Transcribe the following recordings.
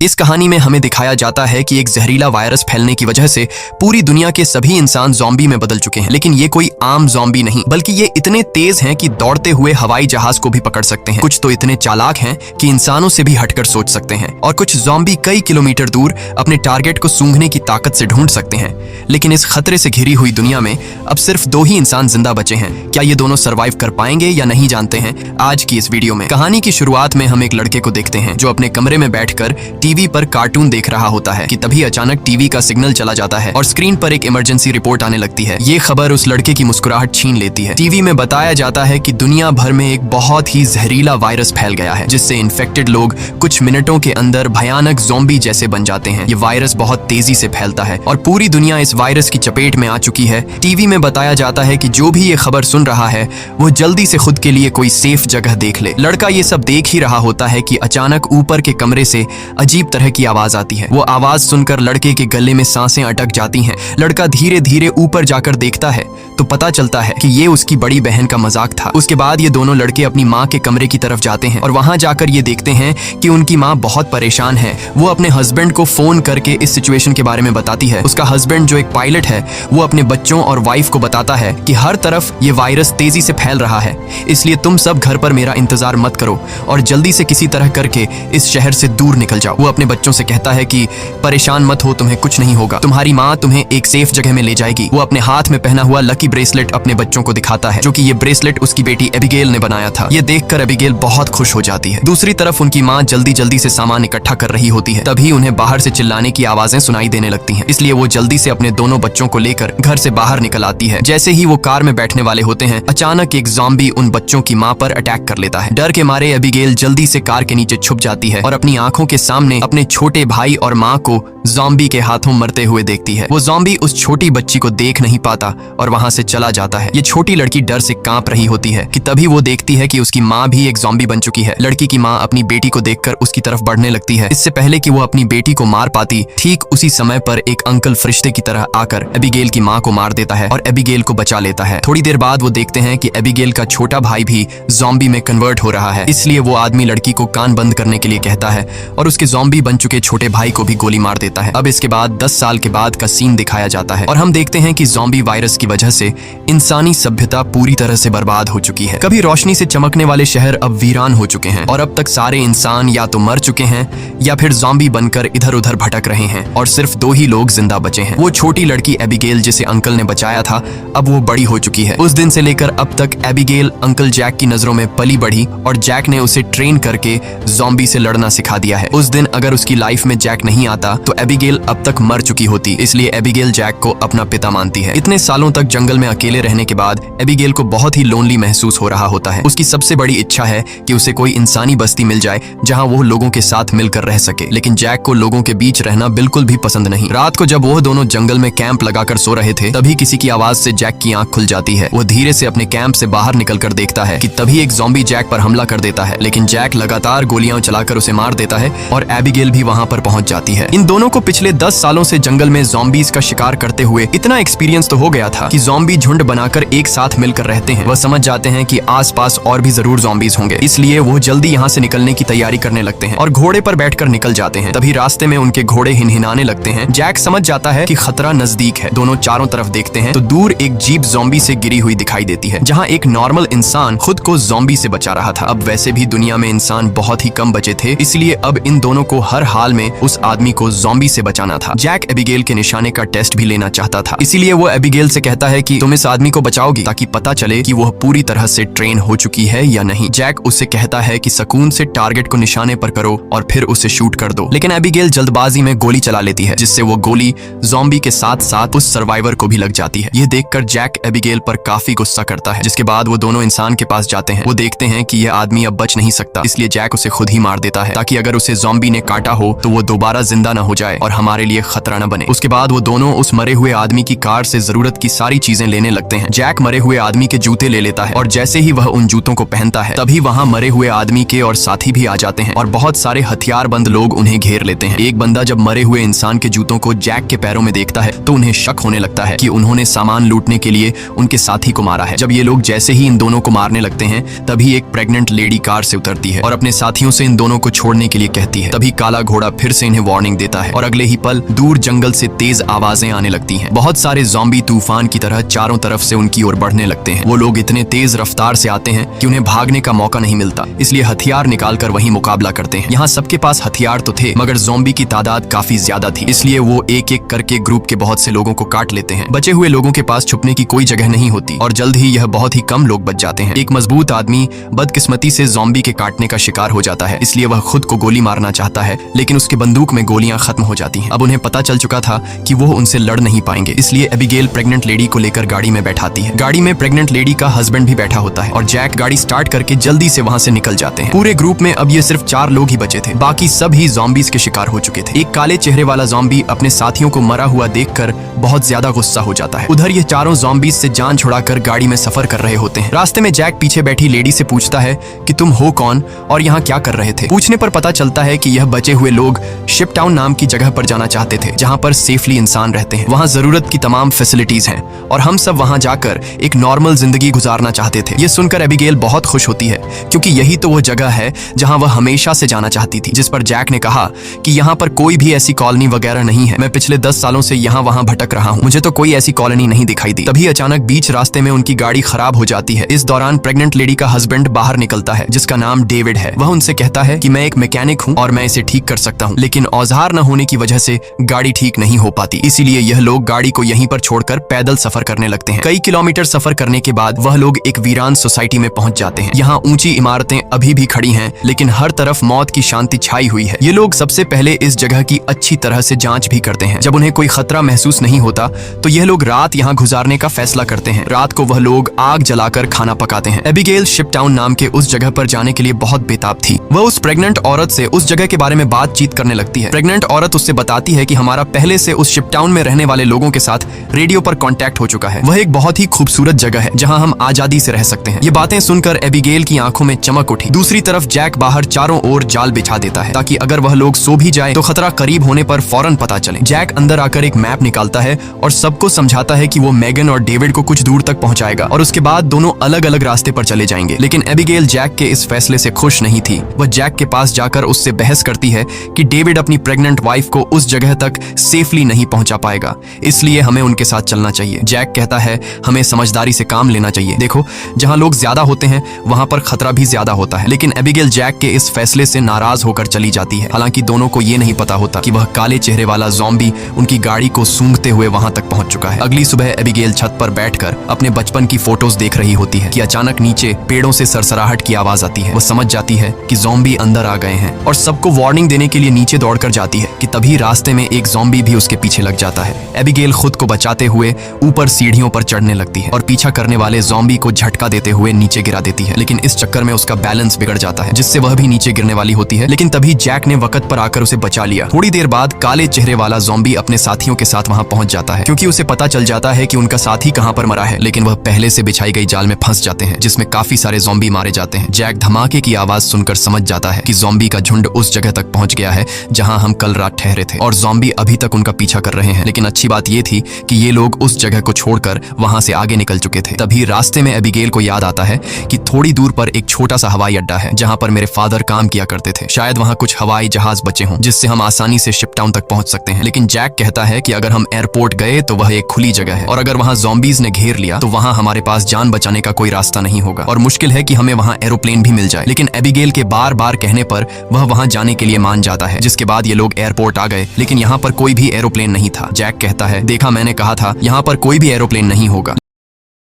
इस कहानी में हमें दिखाया जाता है कि एक जहरीला वायरस फैलने की वजह से पूरी दुनिया के सभी इंसान ज़ॉम्बी में बदल चुके हैं। लेकिन ये कोई आम ज़ॉम्बी नहीं, बल्कि ये इतने तेज हैं कि दौड़ते हुए हवाई जहाज को भी पकड़ सकते हैं। कुछ तो इतने चालाक हैं कि इंसानों से भी हटकर सोच सकते हैं, और कुछ ज़ॉम्बी कई किलोमीटर दूर अपने टारगेट को सूंघने की ताकत से ढूंढ सकते हैं। लेकिन इस खतरे से घिरी हुई दुनिया में अब सिर्फ 2 ही इंसान जिंदा बचे हैं। क्या ये दोनों सर्वाइव कर पाएंगे या नहीं, जानते हैं आज की इस वीडियो में। कहानी की शुरुआत में हम एक लड़के को देखते हैं जो अपने कमरे में बैठकर टीवी पर कार्टून देख रहा होता है कि तभी अचानक टीवी का सिग्नल चला जाता है और स्क्रीन पर एक इमरजेंसी रिपोर्ट आने लगती है। ये खबर उस लड़के की मुस्कुराहट छीन लेती है। टीवी में बताया जाता है कि दुनिया भर में एक बहुत ही जहरीला वायरस फैल गया है, जिससे इन्फेक्टेड लोग कुछ मिनटों के अंदर भयानक ज़ॉम्बी जैसे बन जाते हैं। ये वायरस बहुत तेजी से फैलता है और पूरी दुनिया इस वायरस की चपेट में आ चुकी है। टीवी में बताया जाता है कि जो भी ये खबर सुन रहा है वो जल्दी से खुद के लिए कोई सेफ जगह देख ले। लड़का ये सब देख ही रहा होता है कि अचानक ऊपर के कमरे से अजीब तरह की आवाज आती है। वो आवाज सुनकर लड़के के गले में सांसें अटक जाती हैं। लड़का धीरे धीरे ऊपर जाकर देखता है तो पता चलता है कि ये उसकी बड़ी बहन का मजाक था। उसके बाद ये दोनों लड़के अपनी माँ के कमरे की तरफ जाते हैं और वहां जाकर ये देखते हैं कि उनकी माँ बहुत परेशान है। वो अपने हस्बैंड को फोन करके इस सिचुएशन के बारे में बताती है। उसका हस्बैंड जो एक पायलट है वो अपने बच्चों और वाइफ को बताता है कि हर तरफ ये वायरस तेजी से फैल रहा है, इसलिए तुम सब घर पर मेरा इंतजार मत करो और जल्दी से किसी तरह करके इस शहर से दूर निकल जाओ। वो अपने बच्चों से कहता है कि परेशान मत हो, तुम्हें कुछ नहीं होगा, तुम्हारी माँ तुम्हें एक सेफ जगह में ले जाएगी। वो अपने हाथ में पहना हुआ लकी ब्रेसलेट अपने बच्चों को दिखाता है, जो कि ये ब्रेसलेट उसकी बेटी एबिगेल ने बनाया था। ये देखकर एबिगेल बहुत खुश हो जाती है। दूसरी तरफ उनकी माँ जल्दी जल्दी से सामान इकट्ठा कर रही होती है। तभी उन्हें बाहर से चिल्लाने की आवाजें सुनाई देने लगती हैं, इसलिए वो जल्दी से अपने दोनों बच्चों को लेकर घर से बाहर निकल आती है। जैसे ही वो कार में बैठने वाले होते हैं, अचानक एक ज़ॉम्बी उन बच्चों की माँ पर अटैक कर लेता है। डर के मारे एबिगेल जल्दी से कार के नीचे छुप जाती है और अपनी आंखों के सामने अपने छोटे भाई और माँ को ज़ॉम्बी के हाथों मरते हुए देखती है। वो ज़ॉम्बी उस छोटी बच्ची को देख नहीं पाता और वहां से चला जाता है। ये छोटी लड़की डर से कांप रही होती है कि तभी वो देखती है कि उसकी माँ भी एक ज़ॉम्बी बन चुकी है। लड़की की माँ अपनी बेटी को देखकर उसकी तरफ बढ़ने लगती है। इससे पहले कि वो अपनी बेटी को मार पाती, ठीक उसी समय पर एक अंकल फरिश्ते की तरह आकर एबिगेल की माँ को मार देता है और एबिगेल को बचा लेता है। थोड़ी देर बाद वो देखते हैं कि एबिगेल का छोटा भाई भी ज़ॉम्बी में कन्वर्ट हो रहा है, इसलिए वो आदमी लड़की को कान बंद करने के लिए कहता है और उसके ज़ॉम्बी बन चुके छोटे भाई को भी गोली मार देता है। अब इसके बाद 10 साल के बाद का सीन दिखाया जाता है और हम देखते हैं कि ज़ॉम्बी वायरस की वजह से इंसानी सभ्यता पूरी तरह से बर्बाद हो चुकी है। कभी रोशनी से चमकने वाले शहर अब वीरान हो चुके हैं और अब तक सारे इंसान या तो मर चुके हैं या फिर ज़ॉम्बी बनकर इधर उधर भटक रहे हैं और सिर्फ 2 ही लोग जिंदा बचे हैं। वो छोटी लड़की एबिगेल जिसे अंकल ने बचाया था, अब वो बड़ी हो चुकी है। उस दिन से लेकर अब तक एबिगेल अंकल जैक की नजरों में पली बढ़ी और जैक ने उसे ट्रेन करके ज़ॉम्बी से लड़ना सिखा दिया है। उस दिन अगर उसकी लाइफ में जैक नहीं आता तो एबिगेल अब तक मर चुकी होती, इसलिए एबिगेल जैक को अपना पिता मानती है। इतने सालों तक जंगल में अकेले रहने के बाद एबिगेल को बहुत ही लोनली महसूस हो रहा होता है। उसकी सबसे बड़ी इच्छा है कि उसे कोई इंसानी बस्ती मिल जाए जहां वो लोगों के साथ मिलकर रह सके, लेकिन जैक को लोगों के बीच रहना बिल्कुल भी पसंद नहीं। रात को जब वो दोनों जंगल में कैंप लगाकर सो रहे थे, तभी किसी की आवाज से जैक की आंख खुल जाती है। वो धीरे से अपने कैंप से बाहर निकलकर देखता है कि तभी एक ज़ॉम्बी जैक पर हमला कर देता है, लेकिन जैक लगातार गोलियां चलाकर उसे मार देता है और एबिगेल भी वहां पर पहुंच जाती है। इन दोनों को पिछले 10 सालों से जंगल में ज़ॉम्बीज का शिकार करते हुए इतना एक्सपीरियंस तो हो गया था कि ज़ॉम्बी झुंड बनाकर एक साथ मिलकर रहते हैं। वह समझ जाते हैं कि आसपास और भी जरूर ज़ॉम्बीज होंगे, इसलिए वो जल्दी यहाँ से निकलने की तैयारी करने लगते हैं और घोड़े पर बैठकर निकल जाते हैं। तभी रास्ते में उनके घोड़े हिनहिनाने लगते हैं। जैक समझ जाता है कि खतरा नजदीक है। दोनों चारों तरफ देखते हैं तो दूर एक जीप ज़ॉम्बी से गिरी हुई दिखाई देती है, जहाँ एक नॉर्मल इंसान खुद को ज़ॉम्बी से बचा रहा था। अब वैसे भी दुनिया में इंसान बहुत ही कम बचे थे, इसलिए अब इन दोनों को हर हाल में उस आदमी को ज़ॉम्बी से बचाना था। जैक एबिगेल के निशाने का टेस्ट भी लेना चाहता था, इसीलिए वो एबिगेल से कहता है कि तुम इस आदमी को बचाओगी ताकि पता चले कि वह पूरी तरह से ट्रेन हो चुकी है या नहीं। जैक उससे कहता है कि सुकून से टारगेट को निशाने पर करो और फिर उसे शूट कर दो, लेकिन एबिगेल जल्दबाजी में गोली चला लेती है, जिससे वो गोली ज़ॉम्बी के साथ साथ उस सर्वाइवर को भी लग जाती है। ये देखकर जैक एबिगेल पर काफी गुस्सा करता है, जिसके बाद वो दोनों इंसान के पास जाते हैं। वो देखते हैं कि यह आदमी अब बच नहीं सकता, इसलिए जैक उसे खुद ही मार देता है ताकि अगर उसे ज़ॉम्बी ने काटा हो तो वो दोबारा जिंदा न हो जाए और हमारे लिए खतरा न बने। उसके बाद वो दोनों उस मरे हुए आदमी की कार से जरूरत की सारी चीजें लेने लगते हैं। जैक मरे हुए आदमी के जूते ले लेता है और जैसे ही वह उन जूतों को पहनता है, तभी वहां मरे हुए आदमी के और साथी भी आ जाते हैं और बहुत सारे हथियारबंद लोग उन्हें घेर लेते हैं। एक बंदा जब मरे हुए इंसान के जूतों को जैक के पैरों में देखता है तो उन्हें शक होने लगता है कि उन्होंने सामान लूटने के लिए उनके साथी को मारा है। जब ये लोग जैसे ही इन दोनों को मारने लगते हैं, तभी एक प्रेग्नेंट लेडी कार से उतरती है और अपने साथियों से इन दोनों को छोड़ने के लिए कहती है। तभी काला घोड़ा फिर से इन्हें वार्निंग देता है और अगले ही पल दूर जंगल से तेज आवाजें आने लगती हैं। बहुत सारे ज़ॉम्बी तूफान की तरह चारों तरफ से उनकी ओर बढ़ने लगते हैं। वो लोग इतने तेज रफ्तार से आते हैं कि उन्हें भागने का मौका नहीं मिलता, इसलिए हथियार निकालकर वही मुकाबला करते हैं। यहाँ सबके पास हथियार तो थे मगर ज़ॉम्बी की तादाद काफी ज्यादा थी, इसलिए वो एक एक करके ग्रुप के बहुत से लोगों को काट लेते हैं। बचे हुए लोगों के पास छुपने की कोई जगह नहीं होती और जल्द ही यह बहुत ही कम लोग बच जाते हैं। एक मजबूत आदमी बदकिस्मती से ज़ॉम्बी के काटने का शिकार हो जाता है, इसलिए वह खुद को गोली मारना चाहता है, लेकिन उसकी बंदूक में गोलियां खत्म हो जाती हैं। अब उन्हें पता चल चुका था कि वो उनसे लड़ नहीं पाएंगे, इसलिए एबिगेल प्रेग्नेंट लेडी को लेकर गाड़ी में बैठाती है। गाड़ी में प्रेग्नेंट लेडी का हस्बैंड भी बैठा होता है और जैक गाड़ी स्टार्ट करके जल्दी से वहां से निकल जाते हैं। पूरे ग्रुप में अब ये सिर्फ 4 लोग ही बचे थे, बाकी सब ही ज़ॉम्बीज के शिकार हो चुके थे। एक काले चेहरे वाला ज़ॉम्बी अपने साथियों को मरा हुआ देखकर बहुत ज्यादा गुस्सा हो जाता है। उधर ये चारों ज़ॉम्बीज से जान छुड़ाकर गाड़ी में सफर कर रहे होते हैं। रास्ते में जैक पीछे बैठी लेडी से पूछता है कि तुम हो कौन और यहाँ क्या कर रहे थे। पूछने पर पता चलता है कि यह बचे हुए लोग शिपटाउन नाम की जगह पर जाना चाहते थे, जहाँ पर सेफली इंसान रहते हैं। वहाँ जरूरत की तमाम फैसिलिटीज हैं और हम सब वहाँ जाकर एक नॉर्मल जिंदगी गुजारना चाहते थे। ये सुनकर एबिगेल बहुत खुश होती है क्योंकि यही तो वो जगह है जहाँ वह हमेशा से जाना चाहती थी। जिस पर जैक ने कहा कि यहाँ पर कोई भी ऐसी कॉलोनी वगैरह नहीं है, मैं पिछले 10 सालों से यहाँ वहाँ भटक रहा हूँ, मुझे तो कोई ऐसी कॉलोनी नहीं दिखाई दी। तभी अचानक बीच रास्ते में उनकी गाड़ी खराब हो जाती है। इस दौरान प्रेग्नेंट लेडी का हस्बैंड बाहर निकलता है जिसका नाम डेविड है। वह उनसे कहता है कि मैं एक मैकेनिक हूँ और मैं इसे ठीक कर सकता हूँ, लेकिन औजार न होने की वजह से गाड़ी ठीक नहीं हो पाती, इसीलिए यह लोग गाड़ी को यहीं पर छोड़कर पैदल सफर करने लगते हैं। कई किलोमीटर सफर करने के बाद वह लोग एक वीरान सोसाइटी में पहुंच जाते हैं। यहाँ ऊंची इमारतें अभी भी खड़ी हैं, लेकिन हर तरफ मौत की शांति छाई हुई है। ये लोग सबसे पहले इस जगह की अच्छी तरह से जांच भी करते हैं। जब उन्हें कोई खतरा महसूस नहीं होता तो यह लोग रात यहाँ गुजारने का फैसला करते हैं। रात को वह लोग आग जलाकर खाना पकाते हैं। एबिगेल शिपटाउन नाम के उस जगह पर जाने के लिए बहुत बेताब थी। वह उस प्रेग्नेंट औरत से उस जगह के बारे में बातचीत करने लगती है। प्रेग्नेंट औरत उससे बताती है कि हमारा पहले से उस शिपटाउन में रहने वाले लोगों के साथ रेडियो पर कांटेक्ट हो चुका है। वह एक बहुत ही खूबसूरत जगह है जहां हम आजादी से रह सकते हैं। ये बातें सुनकर एबिगेल की आंखों में चमक उठी। दूसरी तरफ जैक बाहर चारों ओर जाल बिछा देता है ताकि अगर वह लोग सो भी जाए तो खतरा करीब होने पर फौरन पता चले। जैक अंदर आकर एक मैप निकालता है और सबको समझाता है कि वो मेगन और डेविड को कुछ दूर तक पहुंचाएगा और उसके बाद दोनों अलग अलग रास्ते पर चले जाएंगे। लेकिन एबिगेल जैक के इस फैसले से खुश नहीं थी। वह जैक के पास जाकर उससे बहस करती है कि डेविड अपनी प्रेग्नेंट वाइफ को उस जगह तक सेफली नहीं पहुंचा पाएगा, इसलिए हमें उनके साथ चलना चाहिए। जैक कहता है हमें समझदारी से काम लेना चाहिए। देखो, जहां लोग ज्यादा होते हैं वहां पर खतरा भी ज्यादा होता है। लेकिन एबिगेल जैक के इस फैसले से नाराज होकर चली जाती है। हालांकि दोनों को ये नहीं पता होता कि वह काले चेहरे वाला ज़ॉम्बी उनकी गाड़ी को सूंघते हुए वहां तक पहुंच चुका है। अगली सुबह एबिगेल छत पर बैठकर अपने बचपन की फोटोज देख रही होती है कि अचानक नीचे पेड़ों से सरसराहट की आवाज आती है। वह समझ जाती है कि ज़ॉम्बी अंदर आ गए हैं और सबको वार्निंग देने के लिए नीचे दौड़कर जाती है कि तभी रास्ते में एक ज़ॉम्बी भी उसके पीछे लग जाता है। एबिगेल खुद को बचाते हुए ऊपर सीढ़ियों पर चढ़ने लगती है और पीछा करने वाले ज़ॉम्बी को झटका देते हुए नीचे गिरा देती है। लेकिन इस चक्कर में उसका बैलेंस बिगड़ जाता है जिससे वह भी नीचे गिरने वाली होती है। लेकिन तभी जैक ने वक्त पर आकर उसे बचा लिया। थोड़ी देर बाद काले चेहरे वाला ज़ॉम्बी अपने साथियों के साथ वहां पहुंच जाता है क्योंकि उसे पता चल जाता है कि उनका साथी कहां पर मरा है। लेकिन वह पहले से बिछाई गई जाल में फंस जाते हैं जिसमें काफी सारे ज़ॉम्बी मारे जाते हैं। जैक धमाके की आवाज सुनकर समझ जाता है कि ज़ॉम्बी का झुंड उस जगह तक पहुंच गया है जहां हम कल रात ठहरे थे और ज़ॉम्बी अभी तक उनका पीछा कर रहे हैं। लेकिन अच्छी बात यह थी कि ये लोग उस जगह को छोड़कर वहां से आगे निकल चुके थे। तभी रास्ते में एबिगेल को याद आता है कि थोड़ी दूर पर एक छोटा सा हवाई अड्डा है जहां पर मेरे फादर काम किया करते थे। शायद वहां कुछ हवाई जहाज बचे हों जिससे हम आसानी से शिपटाउन तक पहुंच सकते हैं। लेकिन जैक कहता है कि अगर हम एयरपोर्ट गए तो वह एक खुली जगह है और अगर वहां ज़ॉम्बीज ने घेर लिया तो वहां हमारे पास जान बचाने का कोई रास्ता नहीं होगा और मुश्किल है कि हमें वहां एरोप्लेन भी मिल जाए। लेकिन एबिगेल के बार बार कहने पर वह वहां जाने के लिए मान जाता है। जिसके बाद ये लोग एयरपोर्ट आ गए लेकिन यहाँ पर कोई भी एरोप्लेन नहीं था। जैक कहता है देखा, मैंने कहा था यहाँ पर कोई भी एरोप्लेन नहीं होगा।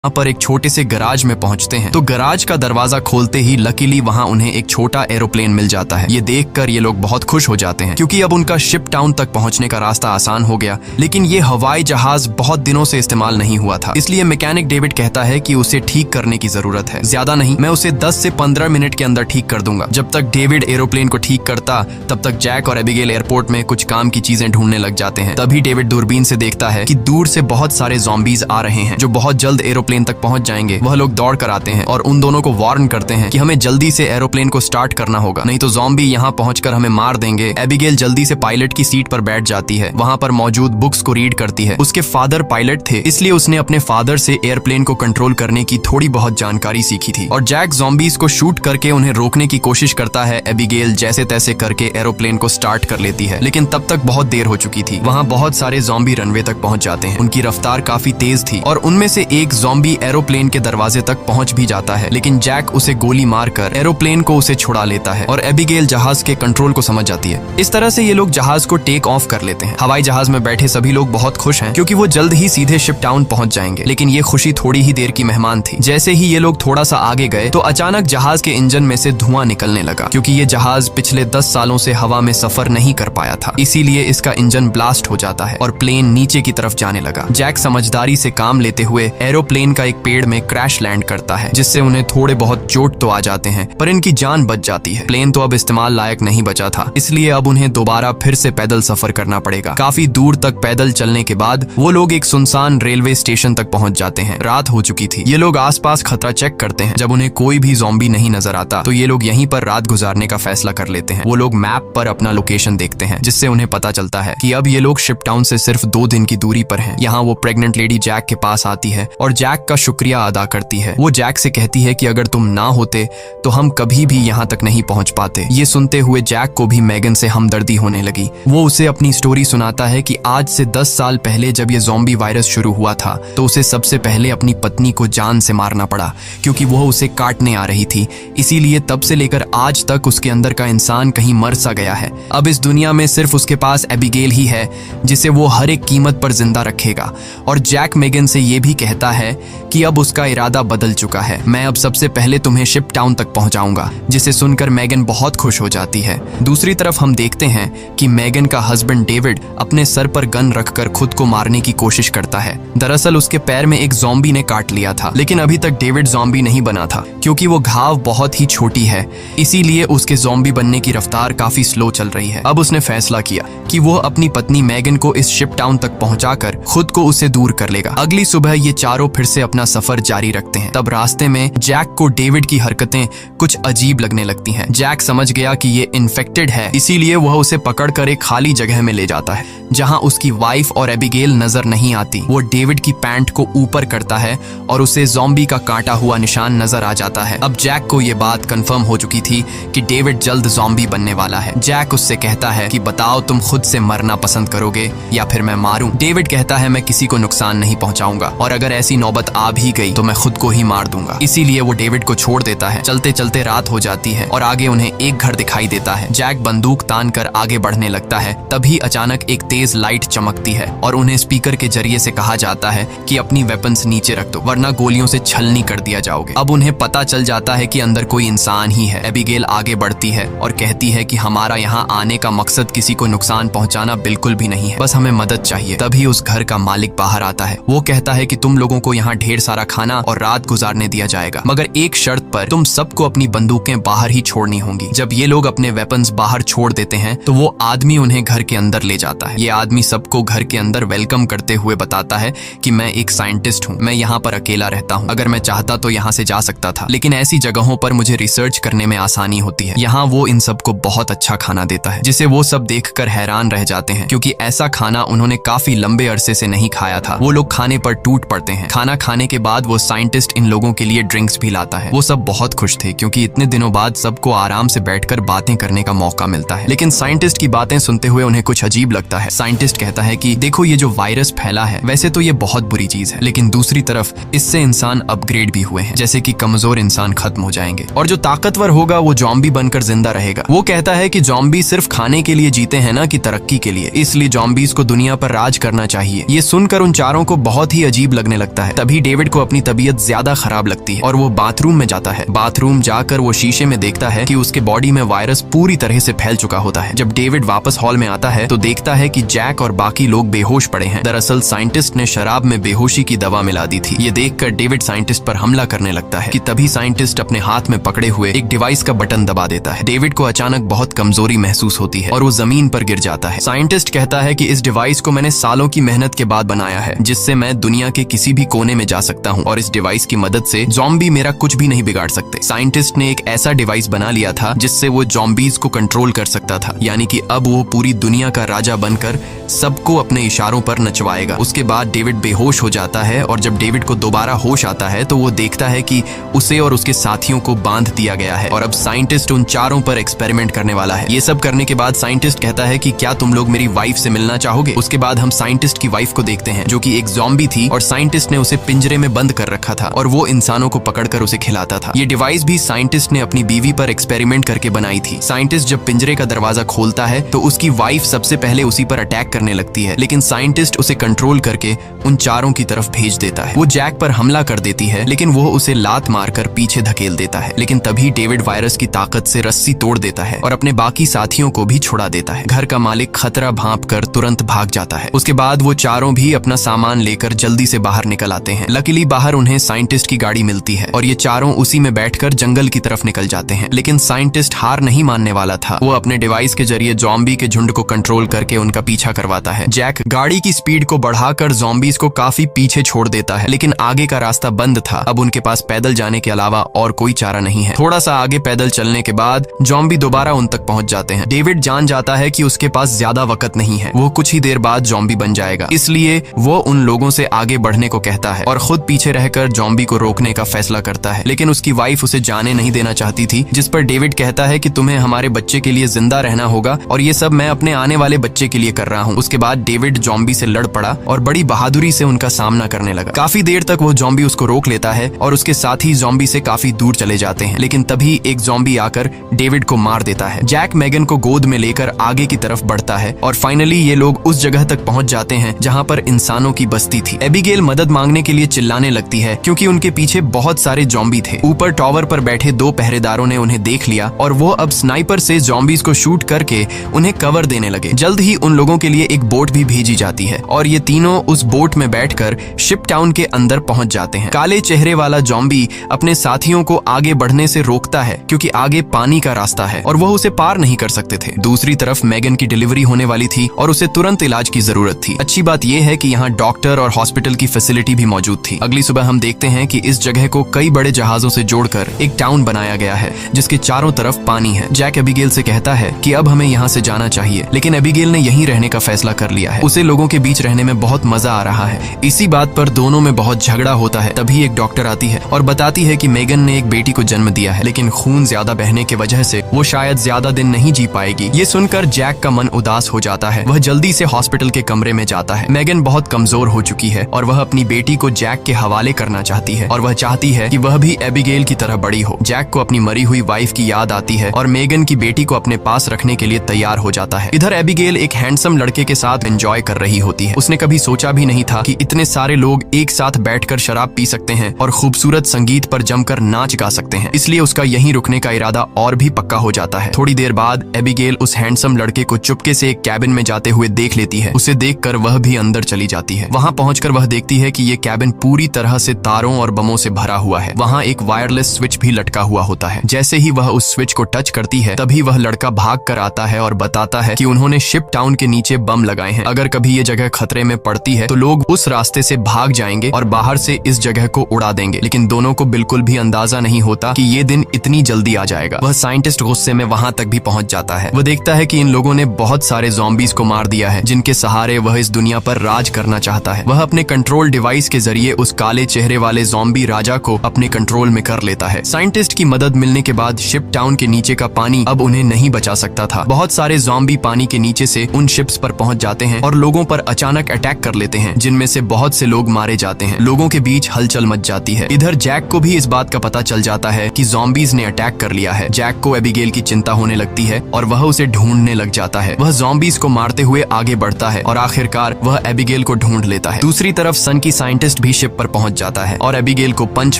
पर एक छोटे से गराज में पहुंचते हैं तो गराज का दरवाजा खोलते ही लकीली वहां उन्हें एक छोटा एरोप्लेन मिल जाता है। ये देखकर ये लोग बहुत खुश हो जाते हैं क्योंकि अब उनका शिप टाउन तक पहुंचने का रास्ता आसान हो गया। लेकिन ये हवाई जहाज बहुत दिनों से इस्तेमाल नहीं हुआ था, इसलिए मैकेनिक डेविड कहता है कि उसे ठीक करने की जरूरत है। ज्यादा नहीं, मैं उसे 10 से 15 मिनट के अंदर ठीक कर दूंगा। जब तक डेविड एरोप्लेन को ठीक करता तब तक जैक और एबिगेल एयरपोर्ट में कुछ काम की चीजें ढूंढने लग जाते हैं। तभी डेविड दूरबीन से देखता है कि दूर से बहुत सारे ज़ॉम्बीज आ रहे हैं जो बहुत जल्द एरोप्लेन एरोप्लेन तक पहुंच जाएंगे। वह लोग दौड़ कर आते हैं और उन दोनों को वार्न करते हैं कि हमें जल्दी से एरोप्लेन को स्टार्ट करना होगा, नहीं तो ज़ॉम्बी यहाँ पहुंचकर हमें मार देंगे। एबिगेल जल्दी से पायलट की सीट पर बैठ जाती है, वहां पर मौजूद बुक्स को रीड करती है। उसके फादर पायलट थे, इसलिए उसने अपने फादर से एयरप्लेन को कंट्रोल करने की थोड़ी बहुत जानकारी सीखी थी। और जैक ज़ॉम्बीज को शूट करके उन्हें रोकने की कोशिश करता है। एबिगेल जैसे तैसे करके एरोप्लेन को स्टार्ट कर लेती है, लेकिन तब तक बहुत देर हो चुकी थी। वहां बहुत सारे ज़ॉम्बी रनवे तक पहुंच जाते हैं। उनकी रफ्तार काफी तेज थी और उनमें से एक ज़ॉम्बी एरोप्लेन के दरवाजे तक पहुंच भी जाता है, लेकिन जैक उसे गोली मारकर एरोप्लेन को उसे छुड़ा लेता है और एबिगेल जहाज के कंट्रोल को समझ जाती है। इस तरह से ये लोग जहाज को टेक ऑफ कर लेते हैं। हवाई जहाज में बैठे सभी लोग बहुत खुश हैं क्योंकि वो जल्द ही सीधे शिप टाउन पहुंच जाएंगे, लेकिन ये खुशी थोड़ी ही देर की मेहमान थी। जैसे ही ये लोग थोड़ा सा आगे गए तो अचानक जहाज के इंजन में से धुआं निकलने लगा, क्योंकि ये जहाज पिछले 10 सालों से हवा में सफर नहीं कर पाया था, इसीलिए इसका इंजन ब्लास्ट हो जाता है और प्लेन नीचे की तरफ जाने लगा। जैक समझदारी से काम लेते हुए एरोप्लेन का एक पेड़ में क्रैश लैंड करता है, जिससे उन्हें थोड़े बहुत चोट तो आ जाते हैं, पर इनकी जान बच जाती है। प्लेन तो अब इस्तेमाल लायक नहीं बचा था, इसलिए अब उन्हें दोबारा फिर से पैदल सफर करना पड़ेगा। काफी दूर तक पैदल चलने के बाद वो लोग एक सुनसान रेलवे स्टेशन तक पहुंच जाते हैं। रात हो चुकी थी। ये लोग आसपास खतरा चेक करते हैं। जब उन्हें कोई भी ज़ॉम्बी नहीं नजर आता तो ये लोग यहीं पर रात गुजारने का फैसला कर लेते हैं। वो लोग मैप पर अपना लोकेशन देखते हैं, जिससे उन्हें पता चलता है कि अब ये लोग शिप टाउन से सिर्फ 2 दिन की दूरी पर हैं। यहाँ वो प्रेग्नेंट लेडी जैक के पास आती है और जैक का शुक्रिया अदा करती है। वो जैक से कहती है कि अगर तुम ना होते तो हम कभी भी यहाँ तक नहीं पहुंच पाते। ये सुनते हुए जैक को भी मैगन से हमदर्दी होने लगी। वो उसे अपनी स्टोरी सुनाता है कि आज से 10 साल पहले जब ये ज़ॉम्बी वायरस शुरू हुआ था तो उसे सबसे पहले अपनी पत्नी को जान से मारना पड़ा, क्योंकि वो उसे काटने आ रही थी। इसीलिए तब से लेकर आज तक उसके अंदर का इंसान कहीं मर सा गया है। अब इस दुनिया में सिर्फ उसके पास एबिगेल ही है जिसे वो हर एक कीमत पर जिंदा रखेगा। और जैक मैगन से ये भी कहता है कि अब उसका इरादा बदल चुका है। मैं अब सबसे पहले तुम्हें शिप टाउन तक पहुंचाऊंगा, जिसे सुनकर मैगन बहुत खुश हो जाती है। दूसरी तरफ हम देखते हैं कि मैगन का हस्बैंड डेविड अपने सर पर गन रखकर खुद को मारने की कोशिश करता है। दरअसल उसके पैर में एक ज़ॉम्बी ने काट लिया था, लेकिन अभी तक डेविड ज़ॉम्बी नहीं बना था, क्योंकि वो घाव बहुत ही छोटी है, इसीलिए उसके ज़ॉम्बी बनने की रफ्तार काफी स्लो चल रही है। अब उसने फैसला किया कि वो अपनी पत्नी मैगन को इस शिप टाउन तक पहुंचाकर खुद को उससे दूर कर लेगा। अगली सुबह ये चारों फिर से अपना सफर जारी रखते हैं। तब रास्ते में जैक को डेविड की हरकतें कुछ अजीब लगने लगती हैं। जैक समझ गया कि ये इन्फेक्टेड है, इसीलिए वह उसे पकड़कर एक खाली जगह में ले जाता है जहां उसकी वाइफ और एबिगेल नजर नहीं आती। वो डेविड की पैंट को ऊपर करता है और उसे ज़ॉम्बी का काटा हुआ निशान नजर आ जाता है। अब जैक को ये बात कंफर्म हो चुकी थी कि डेविड जल्द ज़ॉम्बी बनने वाला है। जैक उससे कहता है कि बताओ तुम खुद से मरना पसंद करोगे या फिर मैं मारूं। डेविड कहता है मैं किसी को नुकसान नहीं पहुंचाऊंगा और अगर ऐसी नौबत आ भी गई तो मैं खुद को ही मार दूंगा। इसीलिए वो डेविड को छोड़ देता है। चलते चलते रात हो जाती है और आगे उन्हें एक घर दिखाई देता है। जैक बंदूक तान कर आगे बढ़ने लगता है। तभी अचानक एक तेज लाइट चमकती है और उन्हें स्पीकर के जरिए से कहा जाता है कि अपनी वेपन्स नीचे रख दो, वरना गोलियों से छलनी कर दिया जाओगे। अब उन्हें पता चल जाता है कि अंदर कोई इंसान ही है। एबिगेल आगे बढ़ती है और कहती है कि हमारा यहाँ आने का मकसद किसी को नुकसान पहुंचाना बिल्कुल भी नहीं है, बस हमें मदद चाहिए। तभी उस घर का मालिक बाहर आता है। वो कहता है कि तुम लोगों को यहाँ ढेर सारा खाना और रात गुजारने दिया जाएगा, मगर एक शर्त पर, तुम सबको अपनी बंदूकें बाहर ही छोड़नी होंगी। जब ये लोग अपने वेपन्स बाहर छोड़ देते हैं तो वो आदमी उन्हें घर के अंदर ले जाता है। ये आदमी सबको घर के अंदर वेलकम करते हुए बताता है कि मैं एक साइंटिस्ट हूँ, मैं यहाँ पर अकेला रहता हूँ। अगर मैं चाहता तो यहाँ से जा सकता था, लेकिन ऐसी जगहों पर मुझे रिसर्च करने में आसानी होती है। यहाँ वो इन सबको बहुत अच्छा खाना देता है, जिसे वो सब देखकर हैरान रह जाते हैं, क्योंकि ऐसा खाना उन्होंने काफी लंबे अरसे से नहीं खाया था। वो लोग खाने पर टूट पड़ते हैं। खाना खाने के बाद वो साइंटिस्ट इन लोगों के लिए ड्रिंक्स भी लाता है। वो सब बहुत खुश थे, क्योंकि इतने दिनों बाद सबको आराम से बैठकर बातें करने का मौका मिलता है। लेकिन साइंटिस्ट की बातें सुनते हुए उन्हें कुछ अजीब लगता है। साइंटिस्ट कहता है कि देखो, ये जो वायरस फैला है वैसे तो ये बहुत बुरी चीज है, लेकिन दूसरी तरफ इससे इंसान अपग्रेड भी हुए हैं, जैसे कि कमजोर इंसान खत्म हो जाएंगे और जो ताकतवर होगा वो ज़ॉम्बी बनकर जिंदा रहेगा। वो कहता है कि ज़ॉम्बी सिर्फ खाने के लिए जीते हैं ना कि तरक्की के लिए, इसलिए ज़ॉम्बीज को दुनिया पर राज करना चाहिए। ये सुनकर उन चारों को बहुत ही अजीब लगने लगता है। तभी डेविड को अपनी तबीयत ज्यादा खराब लगती है और वो बाथरूम में जाता है। है। बाथरूम जाकर वो शीशे में देखता है कि उसके बॉडी में वायरस पूरी तरह से फैल चुका होता है। जब डेविड वापस हॉल में आता है तो देखता है कि जैक और बाकी लोग बेहोश पड़े हैं। दरअसल साइंटिस्ट ने शराब में बेहोशी की दवा मिला दी थी। ये देखकर डेविड साइंटिस्ट पर हमला करने लगता है कि तभी साइंटिस्ट अपने हाथ में पकड़े हुए एक डिवाइस का बटन दबा देता है। डेविड को अचानक बहुत कमजोरी महसूस होती है और वो जमीन पर गिर जाता है। साइंटिस्ट कहता है कि इस डिवाइस को मैंने सालों की मेहनत के बाद बनाया है, जिससे मैं दुनिया के किसी भी कोने में जा सकता हूँ और इस डिवाइस की मदद से ज़ॉम्बी मेरा कुछ भी नहीं बिगाड़ सकते। साइंटिस्ट ने एक ऐसा डिवाइस बना लिया था जिससे वो ज़ॉम्बीज को कंट्रोल कर सकता था, यानी कि अब वो पूरी दुनिया का राजा बनकर सबको अपने इशारों पर नचवाएगा। उसके बाद डेविड बेहोश हो जाता है और जब डेविड को दोबारा होश आता है तो वो देखता है कि उसे और उसके साथियों को बांध दिया गया है और अब साइंटिस्ट उन चारों पर एक्सपेरिमेंट करने वाला है। ये सब करने के बाद साइंटिस्ट कहता है कि क्या तुम लोग मेरी वाइफ से मिलना चाहोगे। उसके बाद हम साइंटिस्ट की वाइफ को देखते हैं जो कि एक ज़ॉम्बी थी और साइंटिस्ट ने उसे पिंजरे में बंद कर रखा था और वो इंसानों को पकड़कर उसे खिलाता था। ये डिवाइस भी साइंटिस्ट ने अपनी बीवी पर एक्सपेरिमेंट करके बनाई थी। साइंटिस्ट जब पिंजरे का दरवाजा खोलता है तो उसकी वाइफ सबसे पहले उसी पर अटैक करने लगती है, लेकिन साइंटिस्ट उसे कंट्रोल करके उन चारों की तरफ भेज देता है। वो जैक पर हमला कर देती है, लेकिन वो उसे लात मारकर पीछे धकेल देता है। लेकिन तभी डेविड वायरस की ताकत से रस्सी तोड़ देता है और अपने बाकी साथियों को भी छुड़ा देता है। घर का मालिक खतरा भांप कर तुरंत भाग जाता है। उसके बाद वो चारों भी अपना सामान लेकर जल्दी से बाहर निकल आते हैं। लकीली बाहर उन्हें साइंटिस्ट की गाड़ी मिलती है और ये चारों उसी में बैठकर जंगल की तरफ निकल जाते हैं। लेकिन साइंटिस्ट हार नहीं मानने वाला था। वो अपने डिवाइस के जरिए ज़ॉम्बी के झुंड को कंट्रोल करके उनका पीछा करवाता है। जैक गाड़ी की स्पीड को बढ़ाकर ज़ॉम्बीज को काफी पीछे छोड़ देता है, लेकिन आगे का रास्ता बंद था। अब उनके पास पैदल जाने के अलावा और कोई चारा नहीं है। थोड़ा सा आगे पैदल चलने के बाद ज़ॉम्बी दोबारा उन तक पहुंच जाते हैं। डेविड जान जाता है कि उसके पास ज्यादा वक्त नहीं है, वो कुछ ही देर बाद ज़ॉम्बी बन जाएगा, इसलिए वो उन लोगों से आगे बढ़ने को कहता है और खुद पीछे रहकर ज़ॉम्बी को रोकने का फैसला करता है। लेकिन उसकी वाइफ उसे जाने नहीं देना चाहती थी, जिस पर डेविड कहता है कि तुम्हें हमारे बच्चे के लिए जिंदा रहना होगा और ये सब मैं अपने आने वाले बच्चे के लिए कर रहा हूँ। उसके बाद डेविड ज़ॉम्बी से लड़ पड़ा और बड़ी बहादुरी से उनका सामना करने लगा। काफी देर तक वो ज़ॉम्बी उसको रोक लेता है और उसके साथी ज़ॉम्बी से काफी दूर चले जाते हैं, लेकिन तभी एक ज़ॉम्बी आकर डेविड को मार देता है। जैक मेगन को गोद में लेकर आगे की तरफ बढ़ता है और फाइनली ये लोग उस जगह तक पहुंच जाते हैं जहां पर इंसानों की बस्ती थी। एबिगेल मदद मांगने के लिए चिल्लाने लगती है क्योंकि उनके पीछे बहुत सारे ज़ॉम्बी थे। ऊपर टावर पर बैठे दो पहरेदारों ने उन्हें देख लिया और वो अब स्नाइपर से ज़ॉम्बीज को शूट करके उन्हें कवर देने लगे। जल्द ही उन लोगों के लिए एक बोट भी भेजी जाती है और ये तीनों उस बोट में बैठकर शिप टाउन के अंदर पहुंच जाते हैं। काले चेहरे वाला ज़ॉम्बी अपने साथियों को आगे बढ़ने से रोकता है क्योंकि आगे पानी का रास्ता है और वह उसे पार नहीं कर सकते थे। दूसरी तरफ मेगन की डिलीवरी होने वाली थी और उसे तुरंत इलाज की जरूरत थी। अच्छी बात यह है कि यहाँ डॉक्टर और हॉस्पिटल की फैसिलिटी भी मौजूद थी। अगली सुबह हम देखते हैं कि इस जगह को कई बड़े जहाजों से जोड़कर एक टाउन बनाया गया है जिसके चारों तरफ पानी है। जैक एबिगेल से कहता है कि अब हमें यहाँ से जाना चाहिए, लेकिन एबिगेल ने यहीं रहने का फैसला कर लिया है। उसे लोगों के बीच रहने में बहुत मजा आ रहा है। इसी बात पर दोनों में बहुत झगड़ा होता है। तभी एक डॉक्टर आती है और बताती है कि मेगन ने एक बेटी को जन्म दिया है, लेकिन खून ज्यादा बहने की वजह से वो शायद ज्यादा दिन नहीं जी पाएगी। ये सुनकर जैक का मन उदास हो जाता है। वह जल्दी से हॉस्पिटल के कमरे में जाता है। मेगन बहुत कमजोर हो चुकी है और वह अपनी बेटी को जैक के हवाले करना चाहती है और वह चाहती है कि वह भी एबिगेल की तरह बड़ी हो। जैक को अपनी मरी हुई वाइफ की याद आती है और मेगन की बेटी को अपने पास रखने के लिए तैयार हो जाता है। इधर एबिगेल एक हैंडसम लड़के के साथ एंजॉय कर रही होती है। उसने कभी सोचा भी नहीं था कि इतने सारे लोग एक साथ बैठकर शराब पी सकते हैं और खूबसूरत संगीत पर जमकर नाच गा सकते हैं, इसलिए उसका यहीं रुकने का इरादा और भी पक्का हो जाता है। थोड़ी देर बाद एबिगेल उस हैंडसम लड़के को चुपके से एक कैबिन में जाते हुए देख लेती है। उसे देखकर वह भी अंदर चली जाती है। वहां पहुंचकर वह देखती है कि ये कैबिन पूरी तरह से तारों और बमों से भरा हुआ है। वहां एक वायरलेस स्विच भी लटका हुआ होता है। जैसे ही वह उस स्विच को टच करती है तभी वह लड़का भाग कर आता है और बताता है कि उन्होंने शिप टाउन के नीचे बम लगाए हैं। अगर कभी ये जगह खतरे में पड़ती है तो लोग उस रास्ते से भाग जाएंगे और बाहर से इस जगह को उड़ा देंगे। लेकिन दोनों को बिल्कुल भी अंदाजा नहीं होता कि ये दिन इतनी जल्दी आ जाएगा। वह साइंटिस्ट गुस्से में वहां तक भी पहुंच जाता है। वह देखता है कि इन लोगों ने बहुत सारे ज़ॉम्बीज को मार दिया है जिनके सहारे वह इस दुनिया पर राज करना चाहता है। वह अपने कंट्रोल डिवाइस के जरिए उस काले चेहरे वाले ज़ॉम्बी राजा को अपने कंट्रोल में कर लेता है। साइंटिस्ट की मदद मिलने के बाद शिप टाउन के नीचे का पानी अब उन्हें नहीं बचा सकता था। बहुत सारे ज़ॉम्बी पानी के नीचे से उन शिप्स पर पहुंच जाते हैं और लोगों पर अचानक अटैक कर लेते हैं, जिनमें से बहुत से लोग मारे जाते हैं। लोगों के बीच हलचल मच जाती है। इधर जैक को भी इस बात का पता चल जाता है कि ज़ॉम्बीज ने अटैक कर लिया है। जैक को एबिगेल की चिंता होने लगती है और वह उसे ढूंढने लग जाता है। वह ज़ॉम्बीज को मारते हुए आगे बढ़ता है और आखिरकार वह एबिगेल को ढूंढ लेता है। दूसरी तरफ सन की साइंटिस्ट भी शिप पर पहुंच जाता है और एबिगेल को पंच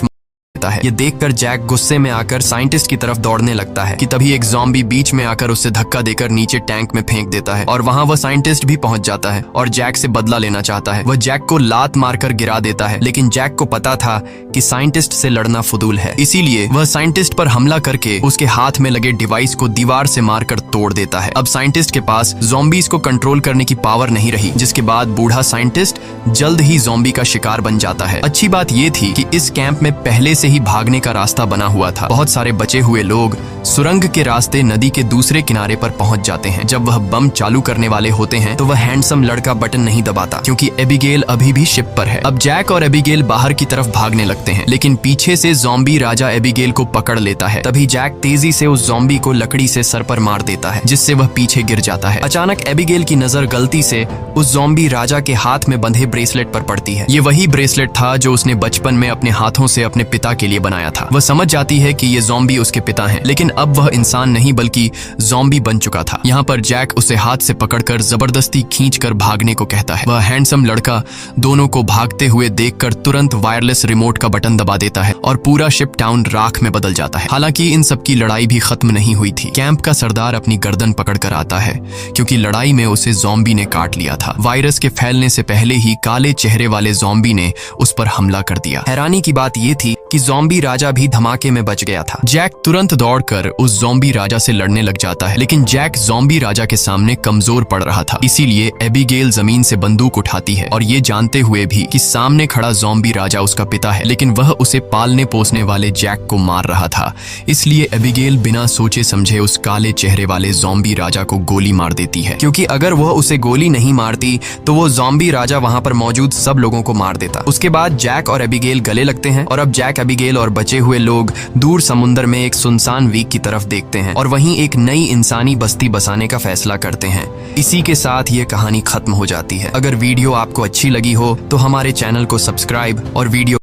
होता है। ये देखकर जैक गुस्से में आकर साइंटिस्ट की तरफ दौड़ने लगता है कि तभी एक ज़ॉम्बी बीच में आकर उसे धक्का देकर नीचे टैंक में फेंक देता है और वहाँ वह साइंटिस्ट भी पहुंच जाता है और जैक से बदला लेना चाहता है। वह जैक को लात मारकर गिरा देता है, लेकिन जैक को पता था कि साइंटिस्ट से लड़ना फुदूल है, इसीलिए वह साइंटिस्ट पर हमला करके उसके हाथ में लगे डिवाइस को दीवार से मारकर तोड़ देता है। अब साइंटिस्ट के पास ज़ॉम्बीज को कंट्रोल करने की पावर नहीं रही, जिसके बाद बूढ़ा साइंटिस्ट जल्द ही ज़ॉम्बी का शिकार बन जाता है। अच्छी बात यह थी कि इस कैंप में पहले से ही भागने का रास्ता बना हुआ था। बहुत सारे बचे हुए लोग सुरंग के रास्ते नदी के दूसरे किनारे पर पहुंच जाते हैं। जब वह बम चालू करने वाले होते हैं तो वह हैंडसम लड़का बटन नहीं दबाता, क्योंकि एबिगेल अभी भी शिप पर है। अब जैक और एबिगेल बाहर की तरफ भागने लगते हैं, लेकिन पीछे से ज़ॉम्बी राजा एबिगेल को पकड़ लेता है। तभी जैक तेजी से उस ज़ॉम्बी को लकड़ी से सर पर मार देता है, जिससे वह पीछे गिर जाता है। अचानक एबिगेल की नजर गलती से उस ज़ॉम्बी राजा के हाथ में बंधे ब्रेसलेट पर पड़ती है। ये वही ब्रेसलेट था जो उसने बचपन में अपने हाथों से अपने पिता के लिए बनाया था। वह समझ जाती है कि ये ज़ॉम्बी उसके पिता हैं, लेकिन अब वह इंसान नहीं बल्कि ज़ॉम्बी बन चुका था। यहाँ पर जैक उसे हाथ से पकड़कर जबरदस्ती खींचकर भागने को कहता है। वह हैंडसम लड़का दोनों को भागते हुए देखकर तुरंत वायरलेस रिमोट का बटन दबा देता है और पूरा शिप टाउन राख में बदल जाता है। हालांकि इन सब की लड़ाई भी खत्म नहीं हुई थी। कैंप का सरदार अपनी गर्दन पकड़कर आता है, क्योंकि लड़ाई में उसे ज़ॉम्बी ने काट लिया था। वायरस के फैलने से पहले ही काले चेहरे वाले ज़ॉम्बी ने उस पर हमला कर दिया। हैरानी की बात यह थी कि ज़ॉम्बी राजा भी धमाके में बच गया था। जैक तुरंत दौड़कर उस ज़ॉम्बी राजा से लड़ने लग जाता है, लेकिन जैक ज़ॉम्बी राजा के सामने कमजोर पड़ रहा था। इसीलिए एबिगेल जमीन से बंदूक उठाती है और ये जानते हुए भी कि सामने खड़ा ज़ॉम्बी राजा उसका पिता है, लेकिन वह उसे पालने पोसने वाले जैक को मार रहा था। इसलिए एबिगेल बिना सोचे समझे उस काले चेहरे वाले ज़ॉम्बी राजा को गोली मार देती है, क्योंकि अगर वह उसे गोली नहीं मारती तो वो ज़ॉम्बी राजा वहां पर मौजूद सब लोगों को मार देता। उसके बाद जैक और एबिगेल गले लगते हैं और अब जैक, एबिगेल और बचे हुए लोग दूर समुद्र में एक सुनसान द्वीप की तरफ देखते हैं और वहीं एक नई इंसानी बस्ती बसाने का फैसला करते हैं। इसी के साथ ये कहानी खत्म हो जाती है। अगर वीडियो आपको अच्छी लगी हो तो हमारे चैनल को सब्सक्राइब और वीडियो